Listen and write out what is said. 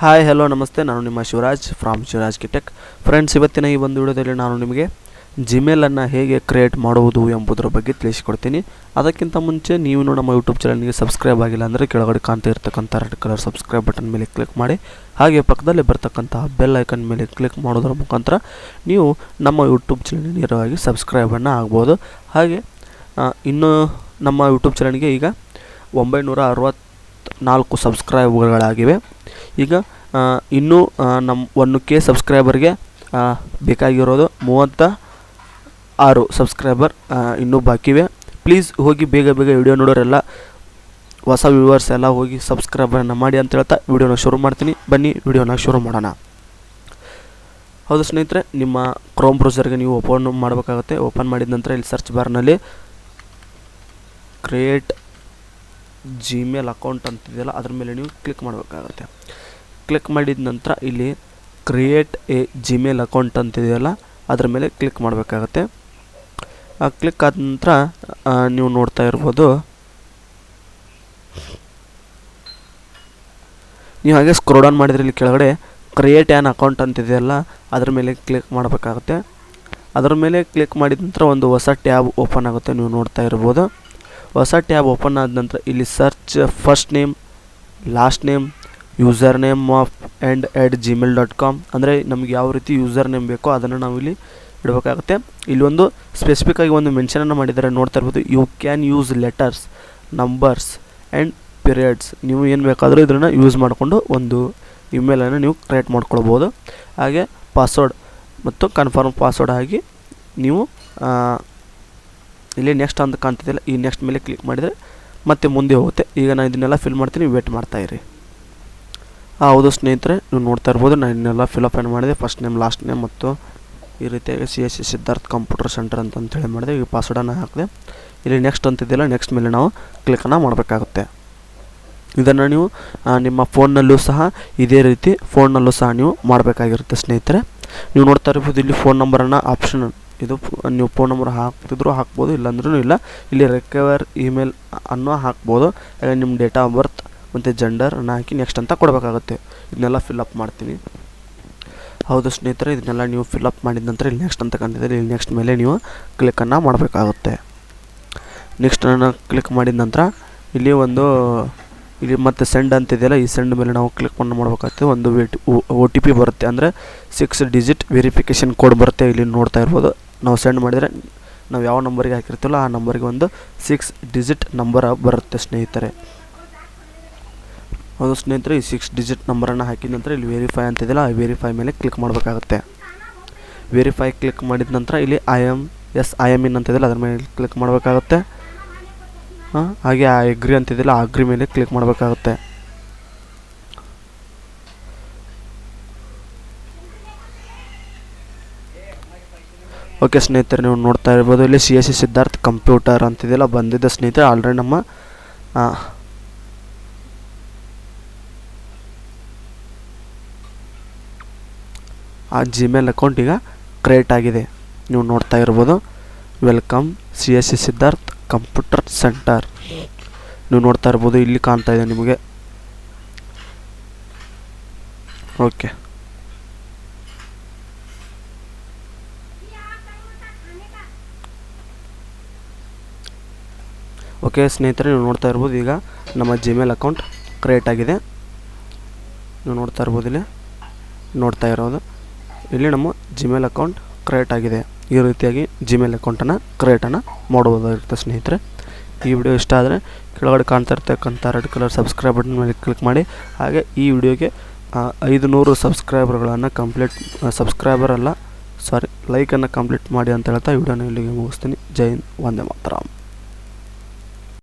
Hi hello ನಮಸ್ತೆ, ನಾನು ನಿಮ್ಮ Shivraj from Shivraj tech. Friends, ಇವತ್ತಿನ ಈ ಒಂದು ವಿಡಿಯೋದಲ್ಲಿ ನಾನು ನಿಮಗೆ ಜಿಮೇಲನ್ನು ಹೇಗೆ ಕ್ರಿಯೇಟ್ ಮಾಡುವುದು ಎಂಬುದರ ಬಗ್ಗೆ ತಿಳಿಸಿಕೊಡ್ತೀನಿ. ಅದಕ್ಕಿಂತ ಮುಂಚೆ ನೀವು ನಮ್ಮ ಯೂಟ್ಯೂಬ್ ಚಾನಲ್ಗೆ ಸಬ್ಸ್ಕ್ರೈಬ್ ಆಗಿಲ್ಲ ಅಂದರೆ ಕೆಳಗಡೆ ಕಾಣ್ತಾ ಇರ್ತಕ್ಕಂಥ ರೆಡ್ ಕಲರ್ ಸಬ್ಸ್ಕ್ರೈಬ್ ಬಟನ್ ಮೇಲೆ ಕ್ಲಿಕ್ ಮಾಡಿ, ಹಾಗೆ ಪಕ್ಕದಲ್ಲಿ ಬರ್ತಕ್ಕಂತಹ ಬೆಲ್ ಐಕನ್ ಮೇಲೆ ಕ್ಲಿಕ್ ಮಾಡೋದರ ಮುಖಾಂತರ ನೀವು ನಮ್ಮ ಯೂಟ್ಯೂಬ್ ಚಾನಲ್ಗೆ ನೇರವಾಗಿ ಸಬ್ಸ್ಕ್ರೈಬನ್ನು ಆಗ್ಬೋದು. ಹಾಗೆ ಇನ್ನು ನಮ್ಮ ಯೂಟ್ಯೂಬ್ ಚಾನಲ್ಗೆ ಈಗ 964 ಸಬ್ಸ್ಕ್ರೈಬರ್ಗಳಾಗಿವೆ. ಈಗ ಇನ್ನೂ ನಮ್ಮ 1K ಸಬ್ಸ್ಕ್ರೈಬರ್ಗೆ ಬೇಕಾಗಿರೋದು 36 ಸಬ್ಸ್ಕ್ರೈಬರ್ ಇನ್ನೂ ಬಾಕಿವೆ. ಪ್ಲೀಸ್ ಹೋಗಿ ಬೇಗ ವಿಡಿಯೋ ನೋಡೋರೆಲ್ಲ, ಹೊಸ ವ್ಯೂವರ್ಸ್ ಎಲ್ಲ ಹೋಗಿ ಸಬ್ಸ್ಕ್ರೈಬನ್ನು ಮಾಡಿ ಅಂತ ಹೇಳ್ತಾ ವಿಡಿಯೋನ ಶುರು ಮಾಡ್ತೀನಿ. ಬನ್ನಿ ವಿಡಿಯೋನ ಶುರು ಮಾಡೋಣ. ಹೌದು ಸ್ನೇಹಿತರೆ, ನಿಮ್ಮ ಕ್ರೋಮ್ ಬ್ರೌಸರ್ಗೆ ನೀವು ಓಪನ್ ಮಾಡಬೇಕಾಗುತ್ತೆ. ಓಪನ್ ಮಾಡಿದ ನಂತರ ಇಲ್ಲಿ ಸರ್ಚ್ ಬಾರ್ನಲ್ಲಿ ಕ್ರಿಯೇಟ್ ಜಿಮೇಲ್ ಅಕೌಂಟ್ ಅಂತಿದೆಯಲ್ಲ, ಅದ್ರ ಮೇಲೆ ನೀವು ಕ್ಲಿಕ್ ಮಾಡಬೇಕಾಗುತ್ತೆ. ಕ್ಲಿಕ್ ಮಾಡಿದ ನಂತರ ಇಲ್ಲಿ ಕ್ರಿಯೇಟ್ ಎ ಜಿಮೇಲ್ ಅಕೌಂಟ್ ಅಂತಿದೆಯಲ್ಲ, ಅದ್ರ ಮೇಲೆ ಕ್ಲಿಕ್ ಮಾಡಬೇಕಾಗತ್ತೆ. ಕ್ಲಿಕ್ ಆದ ನಂತರ ನೀವು ನೋಡ್ತಾ ಇರ್ಬೋದು, ನೀವು ಹಾಗೆ ಸ್ಕ್ರೋಲ್ ಡೌನ್ ಮಾಡಿದರೆ ಇಲ್ಲಿ ಕೆಳಗಡೆ ಕ್ರಿಯೇಟ್ ಆ್ಯನ್ ಅಕೌಂಟ್ ಅಂತಿದೆಯಲ್ಲ, ಅದ್ರ ಮೇಲೆ ಕ್ಲಿಕ್ ಮಾಡಬೇಕಾಗುತ್ತೆ. ಅದರ ಮೇಲೆ ಕ್ಲಿಕ್ ಮಾಡಿದ ನಂತರ ಒಂದು ಹೊಸ ಟ್ಯಾಬ್ ಓಪನ್ ಆಗುತ್ತೆ. ನೀವು ನೋಡ್ತಾ ಇರ್ಬೋದು, ಹೊಸ ಟ್ಯಾಬ್ ಓಪನ್ ಆದ ನಂತರ ಇಲ್ಲಿ search first name, last name, user name of @gmail.com ಅಂದರೆ ನಮಗೆ ಯಾವ ರೀತಿ ಯೂಸರ್ ನೇಮ್ ಬೇಕೋ ಅದನ್ನು ನಾವು ಇಲ್ಲಿ ಇಡಬೇಕಾಗುತ್ತೆ. ಇಲ್ಲಿ ಒಂದು ಸ್ಪೆಸಿಫಿಕ್ ಆಗಿ ಒಂದು ಮೆನ್ಷನನ್ನು ಮಾಡಿದ್ದಾರೆ, ನೋಡ್ತಾ ಇರ್ಬೋದು. You can use letters, numbers and periods. ನೀವು ಏನು ಬೇಕಾದರೂ ಇದನ್ನು ಯೂಸ್ ಮಾಡಿಕೊಂಡು ಒಂದು ಇಮೇಲನ್ನು ನೀವು ಕ್ರಿಯೇಟ್ ಮಾಡ್ಕೊಳ್ಬೋದು. ಹಾಗೆ ಪಾಸ್ವರ್ಡ್ ಮತ್ತು ಕನ್ಫರ್ಮ್ ಪಾಸ್ವರ್ಡ್ ಆಗಿ ನೀವು ಇಲ್ಲಿ ನೆಕ್ಸ್ಟ್ ಅಂತ ಕಾಣ್ತಿದ್ದಿಲ್ಲ, ಈ ನೆಕ್ಸ್ಟ್ ಮೇಲೆ ಕ್ಲಿಕ್ ಮಾಡಿದರೆ ಮತ್ತೆ ಮುಂದೆ ಹೋಗುತ್ತೆ. ಈಗ ನಾನು ಇದನ್ನೆಲ್ಲ ಫಿಲ್ ಮಾಡ್ತೀನಿ, ವೇಟ್ ಮಾಡ್ತಾಯಿರಿ. ಹೌದು ಸ್ನೇಹಿತರೆ, ನೀವು ನೋಡ್ತಾ ಇರ್ಬೋದು, ನಾನು ಇದನ್ನೆಲ್ಲ ಫಿಲಪ್ ಏನು ಮಾಡಿದೆ. ಫಸ್ಟ್ ನೇಮ್, ಲಾಸ್ಟ್ ನೇಮ್ ಮತ್ತು ಈ ರೀತಿಯಾಗಿ CSC ಸಿದ್ಧಾರ್ಥ್ ಕಂಪ್ಯೂಟರ್ ಸೆಂಟರ್ ಅಂತೇಳಿ ಮಾಡಿದೆ. ಈಗ ಪಾಸ್ವರ್ಡನ್ನು ಹಾಕಿದೆ. ಇಲ್ಲಿ ನೆಕ್ಸ್ಟ್ ಅಂತಿದ್ದಿಲ್ಲ, ನೆಕ್ಸ್ಟ್ ಮೇಲೆ ನಾವು ಕ್ಲಿಕ್ಕನ್ನು ಮಾಡಬೇಕಾಗುತ್ತೆ. ಇದನ್ನು ನೀವು ನಿಮ್ಮ ಫೋನ್ನಲ್ಲೂ ಸಹ ಇದೇ ರೀತಿ ಫೋನ್ನಲ್ಲೂ ಸಹ ನೀವು ಮಾಡಬೇಕಾಗಿರುತ್ತೆ ಸ್ನೇಹಿತರೆ. ನೀವು ನೋಡ್ತಾ ಇರ್ಬೋದು, ಇಲ್ಲಿ ಫೋನ್ ನಂಬರನ್ನು ಆಪ್ಷನ್, ಇದು ನೀವು ಫೋನ್ ನಂಬರ್ ಹಾಕ್ತಿದ್ರು ಹಾಕ್ಬೋದು, ಇಲ್ಲಾಂದ್ರೂ ಇಲ್ಲ. ಇಲ್ಲಿ ರಿಕವರ್ ಇಮೇಲ್ ಅನ್ನೋ ಹಾಕ್ಬೋದು. ನಿಮ್ಮ ಡೇಟ್ ಆಫ್ ಬರ್ತ್ ಮತ್ತು ಜೆಂಡರನ್ನು ಹಾಕಿ ನೆಕ್ಸ್ಟ್ ಅಂತ ಕೊಡಬೇಕಾಗುತ್ತೆ. ಇದನ್ನೆಲ್ಲ ಫಿಲ್ಅಪ್ ಮಾಡ್ತೀನಿ. ಹೌದು ಸ್ನೇಹಿತರೆ, ಇದನ್ನೆಲ್ಲ ನೀವು ಫಿಲ್ಅಪ್ ಮಾಡಿದ ನಂತರ ಇಲ್ಲಿ ನೆಕ್ಸ್ಟ್ ಅಂತ ಕಾಣ್ತಿದ್ದಾರೆ, ಇಲ್ಲಿ ನೆಕ್ಸ್ಟ್ ಮೇಲೆ ನೀವು ಕ್ಲಿಕ್ಕನ್ನು ಮಾಡಬೇಕಾಗುತ್ತೆ. ನೆಕ್ಸ್ಟನ್ನು ಕ್ಲಿಕ್ ಮಾಡಿದ ನಂತರ ಇಲ್ಲಿ ಇಲ್ಲಿ ಮತ್ತೆ ಸೆಂಡ್ ಅಂತಿದೆಯಲ್ಲ, ಈ ಸೆಂಡ್ ಮೇಲೆ ನಾವು ಕ್ಲಿಕ್ ಮಾಡಬೇಕಾಗುತ್ತೆ. ಒಂದು OTP ಬರುತ್ತೆ, ಅಂದರೆ 6 ಡಿಜಿಟ್ ವೆರಿಫಿಕೇಷನ್ ಕೋಡ್ ಬರುತ್ತೆ. ಇಲ್ಲಿ ನೋಡ್ತಾ ಇರ್ಬೋದು, ನಾವು ಸೆಂಡ್ ಮಾಡಿದರೆ ನಾವು ಯಾವ ನಂಬರಿಗೆ ಹಾಕಿರ್ತೀವಲ್ಲ ಆ ನಂಬರಿಗೆ ಒಂದು 6 ಡಿಜಿಟ್ ನಂಬರ್ ಬರುತ್ತೆ ಸ್ನೇಹಿತರೆ. ಹೌದು ಸ್ನೇಹಿತರೆ, ಈ 6 ಡಿಜಿಟ್ ನಂಬರನ್ನು ಹಾಕಿದ ನಂತರ ಇಲ್ಲಿ ವೆರಿಫೈ ಅಂತಿದೆಯಲ್ಲ, ಆ ವೆರಿಫೈ ಮೇಲೆ ಕ್ಲಿಕ್ ಮಾಡಬೇಕಾಗುತ್ತೆ. ವೆರಿಫೈ ಕ್ಲಿಕ್ ಮಾಡಿದ ನಂತರ ಇಲ್ಲಿ ಐ ಎಮ್ ಇನ್ ಅಂತಿದೆಯಲ್ಲ, ಅದ್ರ ಮೇಲೆ ಕ್ಲಿಕ್ ಮಾಡಬೇಕಾಗುತ್ತೆ. ಹಾಗೆ ಆ ಅಗ್ರಿ ಅಂತಿದೆಯಲ್ಲ, ಆ ಅಗ್ರಿ ಮೇಲೆ ಕ್ಲಿಕ್ ಮಾಡಬೇಕಾಗುತ್ತೆ. ಓಕೆ ಸ್ನೇಹಿತರೆ, ನೀವು ನೋಡ್ತಾ ಇರ್ಬೋದು, ಇಲ್ಲಿ CSC ಸಿದ್ಧಾರ್ಥ್ ಕಂಪ್ಯೂಟರ್ ಅಂತಿದೆಯಲ್ಲ ಬಂದಿದ್ದ ಸ್ನೇಹಿತರೆ. ಆಲ್ರೆಡಿ ನಮ್ಮ ಆ ಜಿಮೇಲ್ ಅಕೌಂಟ್ ಈಗ ಕ್ರಿಯೇಟ್ ಆಗಿದೆ. ನೀವು ನೋಡ್ತಾ ಇರ್ಬೋದು, welcome CSC Siddharth computer centre. ನೀವು ನೋಡ್ತಾ ಇರ್ಬೋದು, ಇಲ್ಲಿ ಕಾಣ್ತಾ ಇದೆ ನಿಮಗೆ. ಓಕೆ, ಓಕೆ ಸ್ನೇಹಿತರೆ, ನೀವು ನೋಡ್ತಾ ಇರ್ಬೋದು, ಈಗ ನಮ್ಮ ಜಿಮೇಲ್ ಅಕೌಂಟ್ ಕ್ರಿಯೇಟ್ ಆಗಿದೆ. ನೀವು ನೋಡ್ತಾ ಇರ್ಬೋದು, ಇಲ್ಲಿ ನೋಡ್ತಾ ಇರೋದು, ಇಲ್ಲಿ ನಮ್ಮ ಜಿಮೇಲ್ ಅಕೌಂಟ್ ಕ್ರಿಯೇಟ್ ಆಗಿದೆ. ಈ ರೀತಿಯಾಗಿ ಜಿಮೇಲ್ ಅಕೌಂಟನ್ನು ಕ್ರಿಯೇಟನ್ನು ಮಾಡಬಹುದಾಗಿರುತ್ತೆ ಸ್ನೇಹಿತರೆ. ಈ ವಿಡಿಯೋ ಇಷ್ಟ ಆದರೆ ಕೆಳಗಡೆ ಕಾಣ್ತಾ ಇರ್ತಕ್ಕಂಥ ರೆಡ್ ಕಲರ್ ಸಬ್ಸ್ಕ್ರೈಬ್ ಬಟನ್ ಮೇಲೆ ಕ್ಲಿಕ್ ಮಾಡಿ. ಹಾಗೆ ಈ ವಿಡಿಯೋಗೆ 500 ಸಬ್ಸ್ಕ್ರೈಬರ್ಗಳನ್ನು ಲೈಕನ್ನು ಕಂಪ್ಲೀಟ್ ಮಾಡಿ ಅಂತ ಹೇಳ್ತಾ ವಿಡಿಯೋನ ಇಲ್ಲಿಗೆ ಮುಗಿಸ್ತೀನಿ. ಜೈ ಹಿಂದ್, ವಂದೇ ಮಾತರಂ.